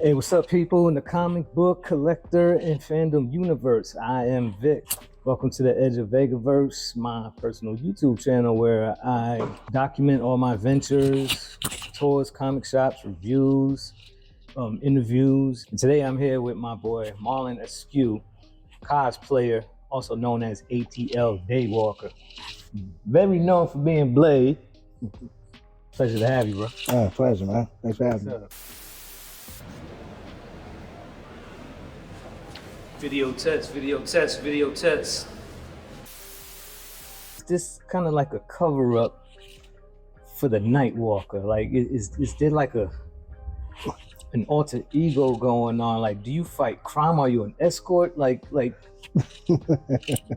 Hey, what's up, people in the comic book collector and fandom universe? I am Vic. Welcome to the Edge of Vegaverse, my personal YouTube channel where I document all my ventures, tours, comic shops, reviews, interviews. And today I'm here with my boy Marlon Askew, cosplayer, also known as ATL Day Walker. Very known for being Blade. Pleasure to have you, bro. Pleasure, man. Thanks for having me. Video test. This kind of like a cover up for the Night Walker. Like, is there like an alter ego going on? Like, do you fight crime? Are you an escort? Like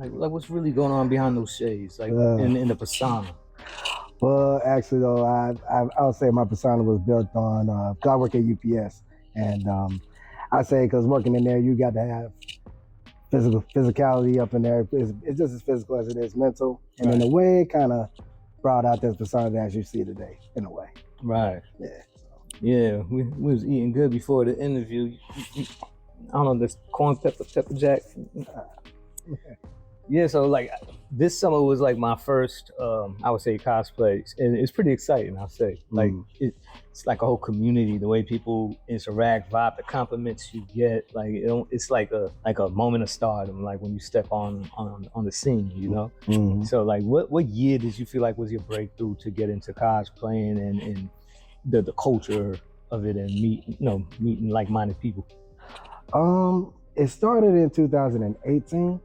what's really going on behind those shades? Like in the persona. Well, actually, though, I would say my persona was built on. 'Cause I work at UPS, and I say because working in there, you got to have physicality up in there. It's just as physical as it is mental, and in a way, it kind of brought out this persona that you see today. In a way, right? Yeah. Yeah, we was eating good before the interview. I don't know, this corn pepper jack. Yeah, so like this summer was like my first, I would say, cosplay, and it's pretty exciting. I'll say, like it's like a whole community. The way people interact, vibe, the compliments you get, like it's like a moment of stardom. Like when you step on the scene, you know. Mm-hmm. So like, what year did you feel like was your breakthrough to get into cosplaying and the culture of it and meeting like-minded people? It started in 2018.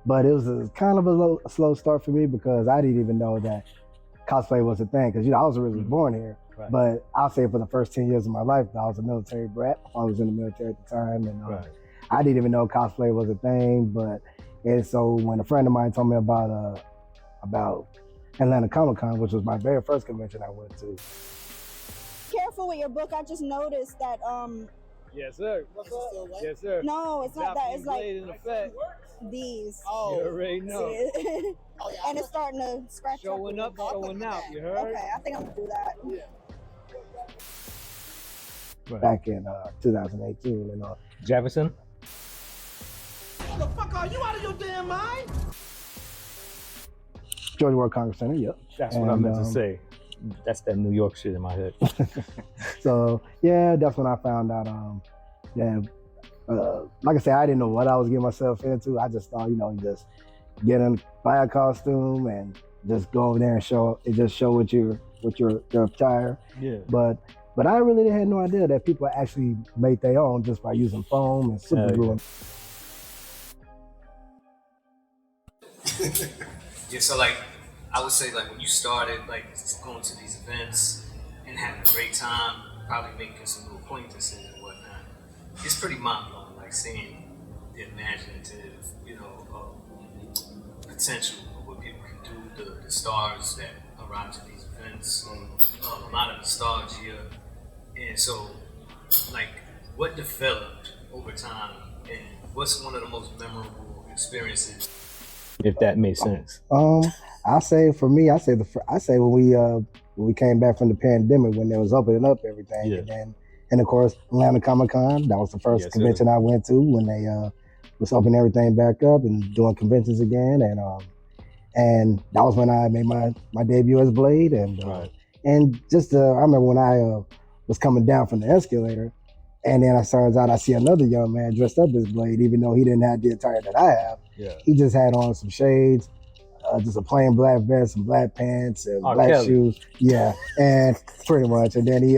But it was kind of a slow start for me because I didn't even know that cosplay was a thing. Because, I was originally born here. Right. But I'll say for the first 10 years of my life, I was a military brat. I was in the military at the time. And I didn't even know cosplay was a thing. And so when a friend of mine told me about Atlanta Comic-Con, which was my very first convention I went to. Careful with your book. I just noticed that Yes, sir. What's up? Yes, sir. No, it's not that. It's like in effect. These. Oh, you already know. And it's starting to scratch showing out. You heard? Okay, I think I'm gonna do that. Yeah. Back in 2018 and all. Jefferson. What the fuck are you out of your damn mind? Georgia World Congress Center. Yep. That's what I meant to say. That's that New York shit in my head. So yeah, that's when I found out. Like I said, I didn't know what I was getting myself into. I just thought, just buy a costume and just go over there and show with your attire. Yeah. But I really had no idea that people actually made their own just by using foam and super glue. Yeah. So like, I would say like when you started like going to these events and having a great time, probably making some new acquaintances and whatnot, it's pretty mind-blowing, like seeing the imaginative, potential of what people can do, the stars that arrive to these events, a lot of nostalgia. And so, like, what developed over time and what's one of the most memorable experiences? If that makes sense. I say for me, I say when we came back from the pandemic, when they was opening up everything, and of course Atlanta Comic-Con, that was the first convention I went to when they was opening everything back up and doing conventions again, and that was when I made my debut as Blade, and just I remember when I was coming down from the escalator, and then I turns out I see another young man dressed up as Blade, even though he didn't have the attire that I have. Yeah. He just had on some shades. Just a plain black vest, some black pants, and black shoes. Yeah, and pretty much. And then he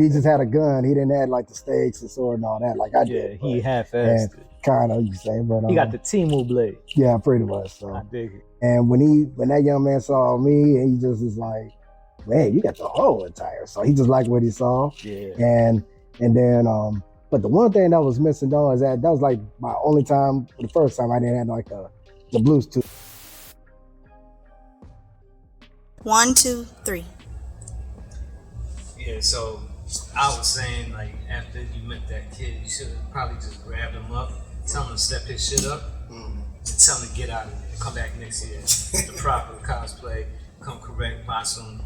just had a gun. He didn't have like the stakes and sword and all that like I did. Yeah, he half-assed it. Kind of, you say, but he got the Timu blade. Yeah, pretty much. So I dig it. And when that young man saw me, he just was like, "Man, you got the whole attire." So he just liked what he saw. Yeah. And then but the one thing that was missing though is that was like my only time, the first time I didn't have like the Bluetooth. 1, 2, 3. Yeah, so I was saying, like, after you met that kid, you should have probably just grabbed him up, tell him to step his shit up, and tell him to get out of there, come back next year, the proper cosplay, come correct, buy some,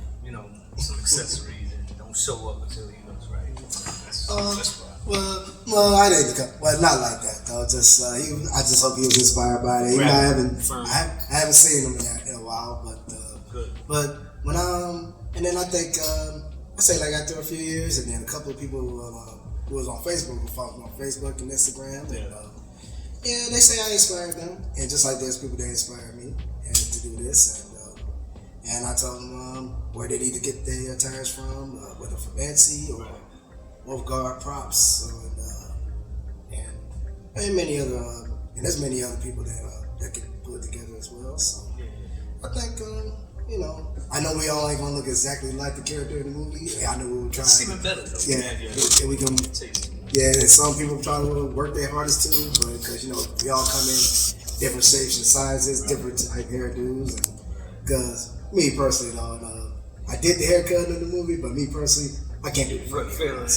some accessories, and don't show up until he looks right. That's why. Well, I didn't. Well, not like that though. Just I just hope he was inspired by it. I haven't seen him in a while, but when and then I think I say like after a few years, and then a couple of people who was on Facebook, who followed me on Facebook and Instagram, and they say I inspired them, and just like there's people that inspired me and to do this, and I told them where they need to get their attires from, whether from Etsy or Wolf Guard Props, so, and many other, and there's many other people that can put it together as well. So I think I know we all ain't gonna look exactly like the character in the movie. I know we were trying. It's even better though. Yeah, we can. Yeah, and some people try to work their hardest too, but because we all come in different shapes and sizes, different type hairdos, and because me personally, though, I did the haircut in the movie, but me personally, I can't do the front hairline.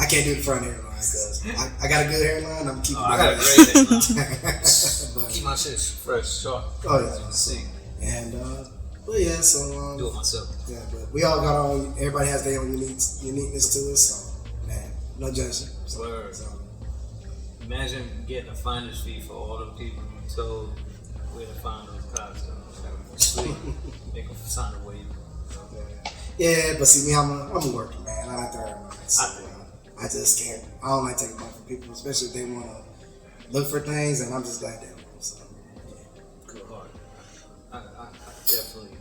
I can't do the front hairline because I got a good hairline. I'm keeping. I got a great hairline. Keep my shit fresh, sharp. Oh yeah. You see. And but yeah, so do it myself. Yeah, but we all got our own. Everybody has their own uniqueness to us. So man, no judging. So, imagine getting a finder's fee for all the people you told where to find those costumes. Sweet. Make them sign a waiver. Yeah, but see me, I'm a working man. I like to earn money. So, I just can't. I don't like taking money from people, especially if they want to look for things, and I'm just glad they don't. So, good heart. I definitely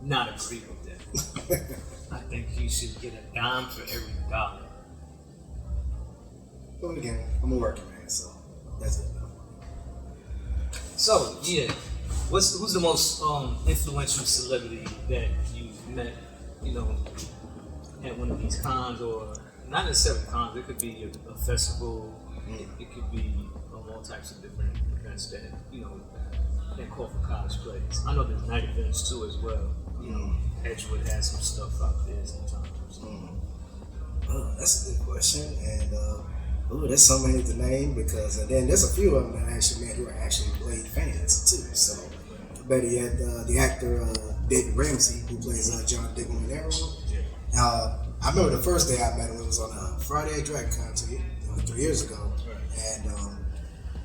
not agree with that. I think you should get a dime for every dollar. But again, I'm a working man, so that's it. So yeah, who's the most influential celebrity that you've met? At one of these cons, or not necessarily cons. It could be a festival. It could be all types of different events that that call for cosplays. I know there's night events too as well. Edgewood has some stuff out there sometimes. Oh, that's a good question, and there's so many to name because then there's a few of them that I actually met who are actually Blade fans too. So, better yet, the actor David Ramsey, who plays John Diggle in Arrow. I remember the first day I met him. It was on a Friday Dragon Con 3 years ago, and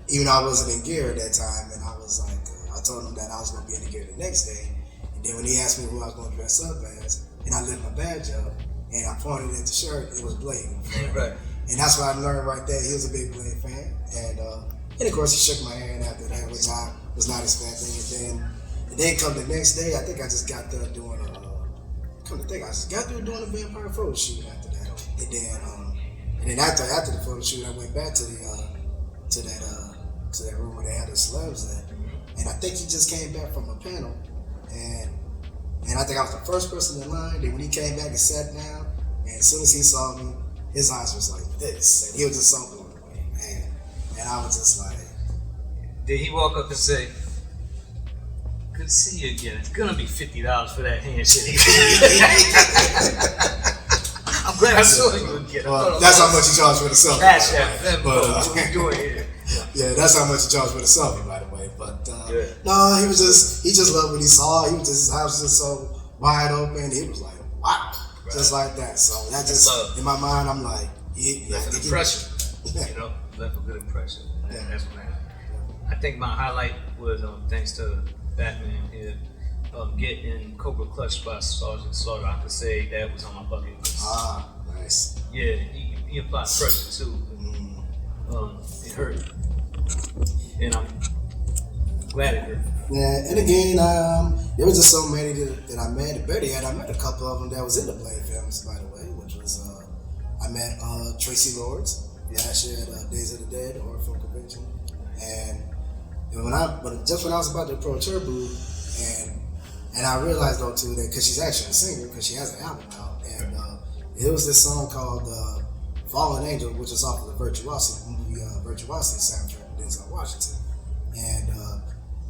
even though I wasn't in gear at that time, and I was like, I told him that I was going to be in the gear the next day. And then when he asked me who I was going to dress up as, and I lit my badge up, and I pointed at the shirt, it was Blade. Right. And that's what I learned right there. He was a big Blade fan, and of course he shook my hand after that, which I was not expecting. And then come the next day, I think I just got there doing a vampire photo shoot after that. And then after the photo shoot, I went back to that room where they had the celebs at. And I think he just came back from a panel, and I think I was the first person in line. Then when he came back and sat down, and as soon as he saw me, his eyes was like this, and he was just so blown away, man. And I was just like, did he walk up and say, "Good to see you again. It's gonna be $50 for that handshake." I'm glad I saw you again. Well, that's how much he charged for the selfie. Cash out. What we doing here? Yeah, that's how much he charged for the selfie, by the way. But no, he just loved what he saw. His eyes was just so wide open. He was like, wow, just like that. So that just in my mind, I'm like, left an impression. Left a good impression. Yeah. That's what I think my highlight was thanks to Batman here, getting Cobra clutched by Sergeant Slaughter. I could say that was on my bucket list. Ah, nice. Yeah, he applied pressure too. It hurt, and I'm glad it hurt. Yeah, and again, there was just so many that I met. Better yet, I met a couple of them that was in the Blade films, by the way, which was I met Tracy Lords last year at Days of the Dead or Film Convention, and when I was about to approach her booth, and I realized though too that because she's actually a singer, because she has an album out, and it was this song called "Fallen Angel," which is off of the Virtuosity movie, Virtuosity soundtrack with Denzel Washington, and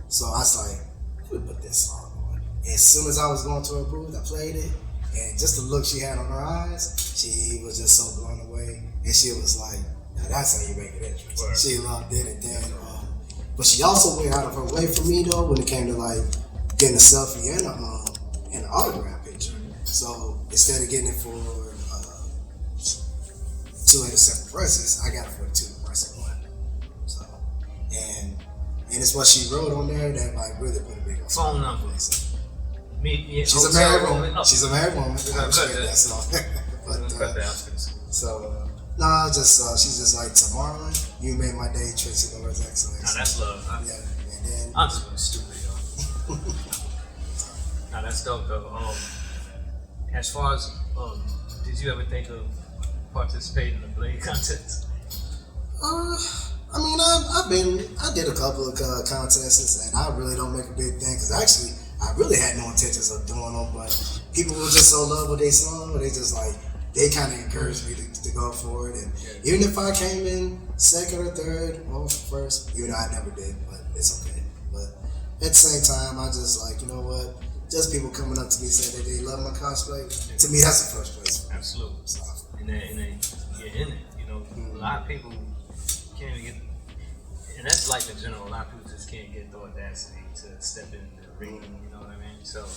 so I was like, "Who would put this song on?" And as soon as I was going to her booth, I played it, and just the look she had on her eyes, she was just so blown away, and she was like, "Now that's how you make it interesting." Right. She loved it, and then. But she also went out of her way for me though when it came to like getting a selfie and an autograph picture. So instead of getting it for two at a separate prices, I got it for the two price of one. So, and it's what she wrote on there that like really put a big on phone number. She's a married woman. She's a married woman. Cut that. So, nah, she's just like, to Marlon, you made my day, Tracy Lord's excellence. Nah, that's love. Yeah, and then I'm just being stupid, yo. Nah, that's dope though. As far as did you ever think of participating in the blade contest? I mean, I did a couple of contests, and I really don't make a big thing because actually, I really had no intentions of doing them, but people were just so love what they saw, they just like, they kind of encouraged me to go for it. And even if I came in second or third or first, even though I never did, but it's okay. But at the same time, I just like, you know what? Just people coming up to me saying that they love my cosplay. To me, that's the first place. Absolutely. So. And they get in it. You know, a lot of people can't even get, and that's life in general. A lot of people just can't get the audacity to step in the ring. You know what I mean? So,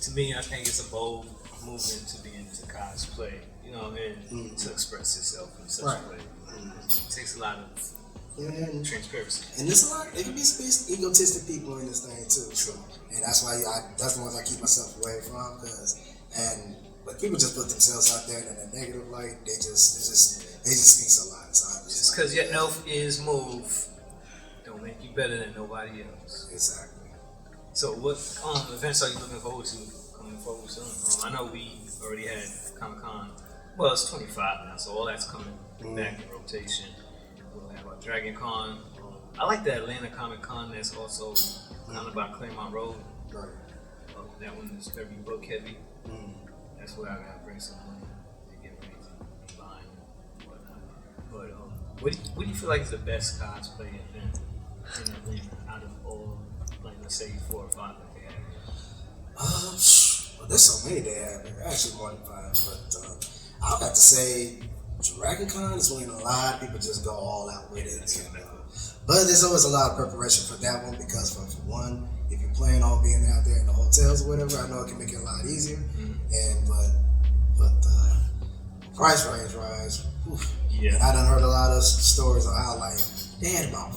to me, I think it's a bold movement to be into cosplay. You know, and to express yourself in such a way. It takes a lot of transparency. And there's a lot. There can be egotistic people in this thing too. So, and that's why that's the ones I keep myself away from. But people just put themselves out there in a negative light. They just speaks a lot. So just because your elf is move, don't make you better than nobody else. Exactly. So what events are you looking forward to coming forward soon? I know we already had Comic-Con. Well, it's 25 now, so all that's coming back in rotation. We'll have our Dragon Con. I like the Atlanta Comic Con that's also kind of by Claremont Road. Right. That one is very book heavy. That's where I gotta bring some money to get ready to buy and whatnot. But what do you feel like is the best cosplay event in Atlanta out of all, like let's say 4 or 5 that they have? Well, there's so many they have. Actually more than 5, but I'll have to say Dragon Con is when a lot of people just go all out with it. But there's always a lot of preparation for that one because for one, if you're planning on being out there in the hotels or whatever, I know it can make it a lot easier. And but price range rise. And I done heard a lot of stories of how like they had about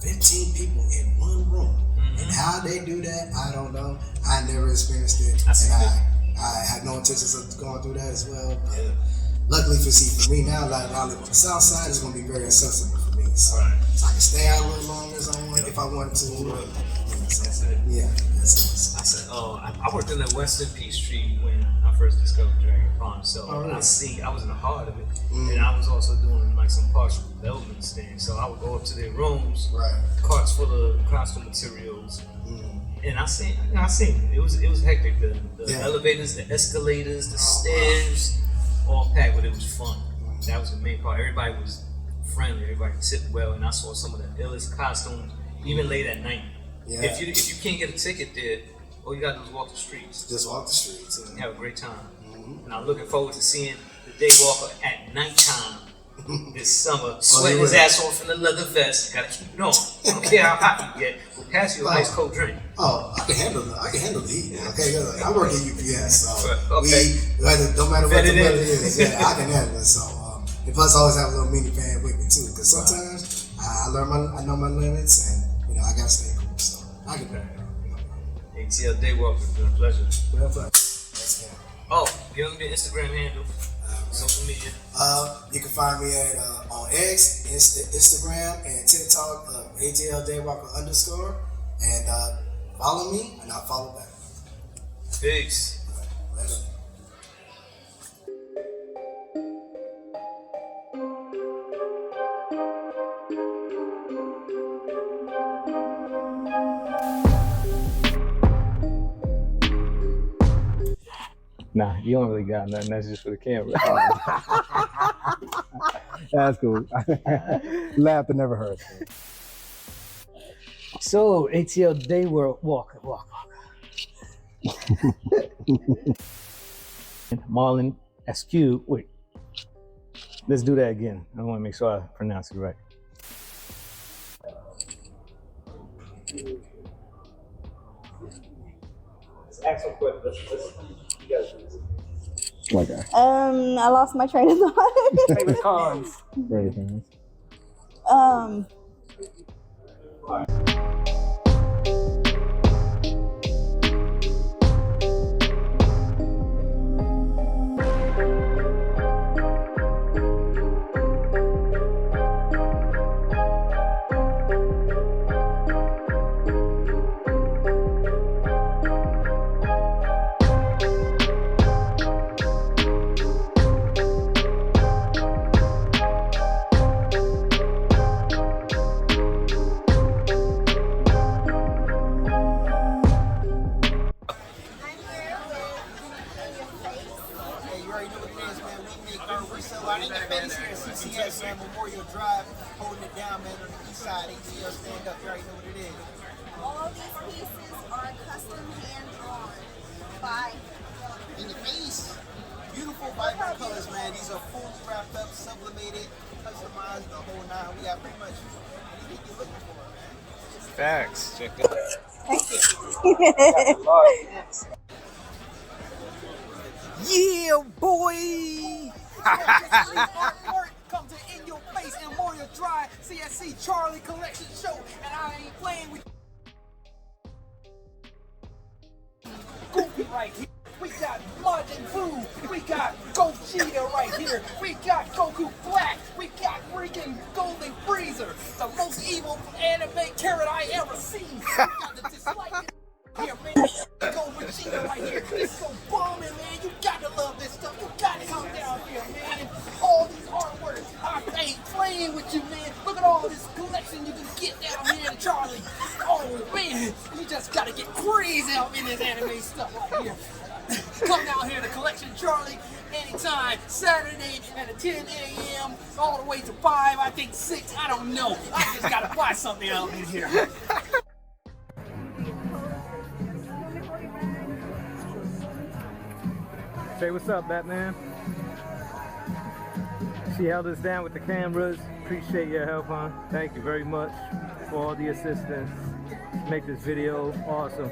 15 people in one room. And how they do that, I don't know. I never experienced it. I had no intentions of going through that as well. But luckily for me now, like I live on the south side, it's gonna be very accessible for me. So, so I can stay out a little longer as I want if I wanted to. That's it. Yeah, that's it. I said, I worked in the Western Peachtree when I first discovered Dragon Con, so I was in the heart of it, and I was also doing like some partial development things. So I would go up to their rooms, carts full of costume materials, and I seen it. It was hectic. The elevators, the escalators, the stairs, all packed, but it was fun. That was the main part. Everybody was friendly. Everybody tipped well, and I saw some of the illest costumes even late at night. Yeah. If you can't get a ticket there, all you gotta do is walk the streets. Just walk the streets. And have a great time. And I'm looking forward to seeing the Day Walker at nighttime this summer, sweating his ass off in a leather vest. Gotta keep it on. I don't care how hot you get. We'll pass you a nice cold drink. Oh, I can handle the heat. Okay, I work at UPS, so no matter what the weather is, I can handle it. So, and plus, I always have a little minivan with me too, because sometimes I know my limits, and I gotta stay cool. So I can handle it. ATL Day Walker, it's been a pleasure. Well, thanks. Give me your Instagram handle. Social media. You can find me at on X, Instagram, and TikTok, ATL Day Walker _, and follow me, and I'll follow back. Peace. Later. Nah, you don't really got nothing. That's just for the camera. That's cool. Laughter never hurts. So, ATL Day Walker. Marlon Askew. Wait. Let's do that again. I want to make sure I pronounce it right. Let's ask some questions. You guys do this. Okay. I lost my train of thought. Favorite cons. Very nice. um, CCS, man, Memorial Drive, holding it down, man, on the east side, ATL, stand up, you already know what it is. all these pieces are custom hand-drawn by... In your face, beautiful, vibrant colors, man. These are fully wrapped up, sublimated, customized, the whole nine. We got pretty much anything you're looking for, man. Facts. Check it out. Yeah, boy! Artwork comes in your face in Memorial Drive, CSC Charlie Collection Show, and I ain't playing with Goofy right here. We got Majin Buu. We got Gogeta right here. We got Goku Black. We got freaking Golden Freezer, the most evil anime carrot I ever seen. We got the dislike here, man. Go Vegeta right here. It's so bombing, man. You got to love this stuff. You got to come down here, man. All these artworks. I ain't playing with you, man. Look at all this collection you can get down here in Charlie. Oh, man. You just got to get crazy out in this anime stuff right here. Come down here to Collection Charlie anytime, Saturday at 10 a.m. all the way to 5, I think 6, I don't know. I just got to buy something out in here. Say what's up, Batman. She held us down with the cameras. Appreciate your help, huh? Thank you very much for all the assistance. Make this video awesome.